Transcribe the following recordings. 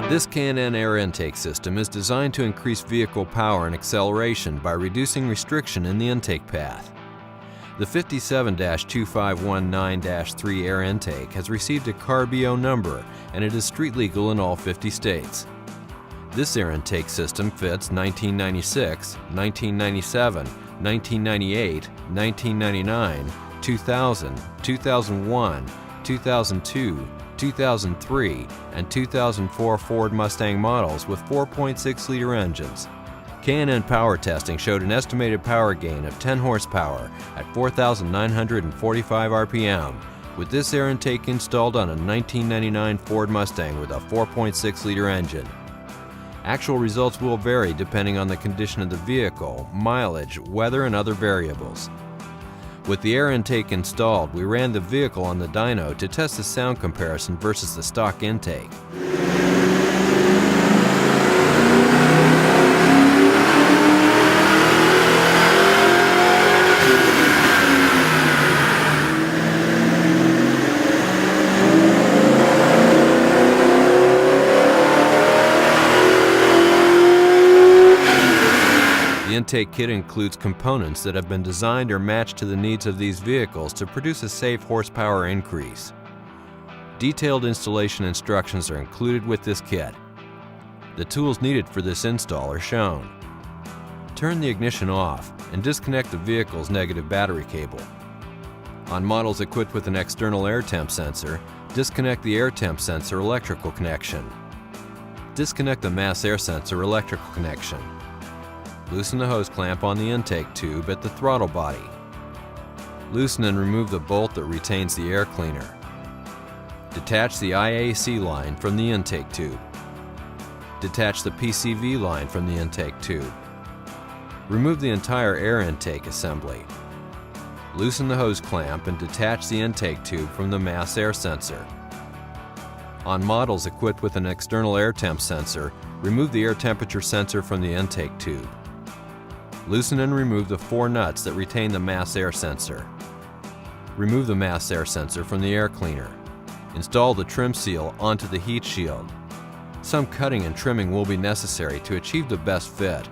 This K&N air intake system is designed to increase vehicle power and acceleration by reducing restriction in the intake path. The 57-2519-3 air intake has received a CARB-O number and it is street legal in all 50 states. This air intake system fits 1996, 1997, 1998, 1999, 2000, 2001, 2002, 2003, and 2004 Ford Mustang models with 4.6-liter engines. K&N power testing showed an estimated power gain of 10 horsepower at 4,945 RPM, with this air intake installed on a 1999 Ford Mustang with a 4.6-liter engine. Actual results will vary depending on the condition of the vehicle, mileage, weather, and other variables. With the air intake installed, we ran the vehicle on the dyno to test the sound comparison versus the stock intake. The intake kit includes components that have been designed or matched to the needs of these vehicles to produce a safe horsepower increase. Detailed installation instructions are included with this kit. The tools needed for this install are shown. Turn the ignition off and disconnect the vehicle's negative battery cable. On models equipped with an external air temp sensor, disconnect the air temp sensor electrical connection. Disconnect the mass air sensor electrical connection. Loosen the hose clamp on the intake tube at the throttle body. Loosen and remove the bolt that retains the air cleaner. Detach the IAC line from the intake tube. Detach the PCV line from the intake tube. Remove the entire air intake assembly. Loosen the hose clamp and detach the intake tube from the mass air sensor. On models equipped with an external air temp sensor, remove the air temperature sensor from the intake tube. Loosen and remove the 4 nuts that retain the mass air sensor. Remove the mass air sensor from the air cleaner. Install the trim seal onto the heat shield. Some cutting and trimming will be necessary to achieve the best fit.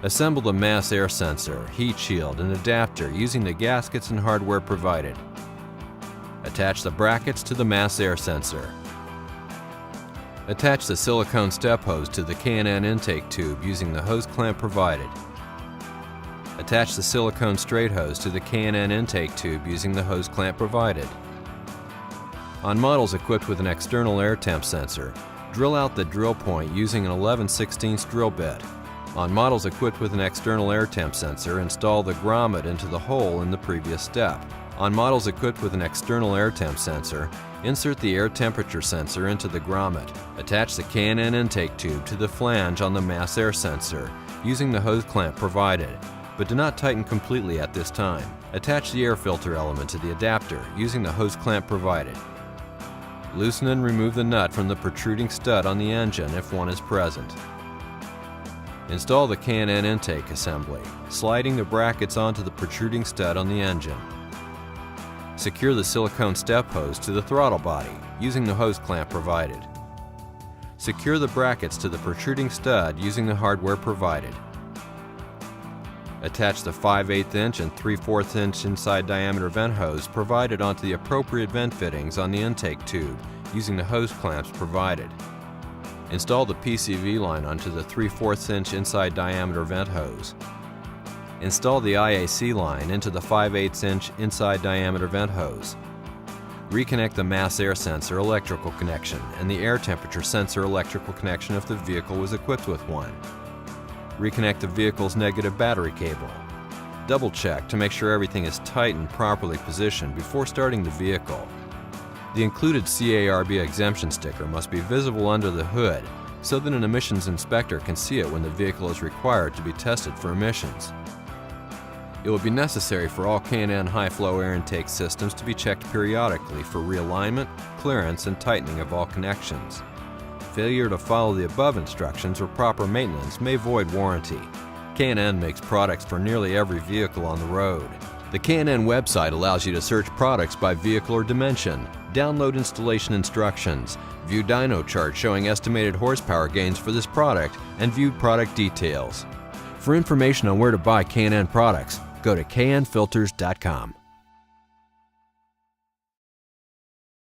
Assemble the mass air sensor, heat shield, and adapter using the gaskets and hardware provided. Attach the brackets to the mass air sensor. Attach the silicone step hose to the K&N intake tube using the hose clamp provided. Attach the silicone straight hose to the K&N intake tube using the hose clamp provided. On models equipped with an external air temp sensor, drill out the drill point using an 11/16 drill bit. On models equipped with an external air temp sensor, install the grommet into the hole in the previous step. On models equipped with an external air temp sensor, insert the air temperature sensor into the grommet. Attach the K&N intake tube to the flange on the mass air sensor using the hose clamp provided, but do not tighten completely at this time. Attach the air filter element to the adapter using the hose clamp provided. Loosen and remove the nut from the protruding stud on the engine if one is present. Install the K&N intake assembly, sliding the brackets onto the protruding stud on the engine. Secure the silicone step hose to the throttle body using the hose clamp provided. Secure the brackets to the protruding stud using the hardware provided. Attach the 5/8 inch and 3/4 inch inside diameter vent hose provided onto the appropriate vent fittings on the intake tube using the hose clamps provided. Install the PCV line onto the 3/4 inch inside diameter vent hose. Install the IAC line into the 5/8 inch inside diameter vent hose. Reconnect the mass air sensor electrical connection and the air temperature sensor electrical connection if the vehicle was equipped with one. Reconnect the vehicle's negative battery cable. Double check to make sure everything is tight and properly positioned before starting the vehicle. The included CARB exemption sticker must be visible under the hood so that an emissions inspector can see it when the vehicle is required to be tested for emissions. It will be necessary for all K&N high-flow air intake systems to be checked periodically for realignment, clearance, and tightening of all connections. Failure to follow the above instructions or proper maintenance may void warranty. K&N makes products for nearly every vehicle on the road. The K&N website allows you to search products by vehicle or dimension, download installation instructions, view dyno chart showing estimated horsepower gains for this product, and view product details. For information on where to buy K&N products, go to knfilters.com.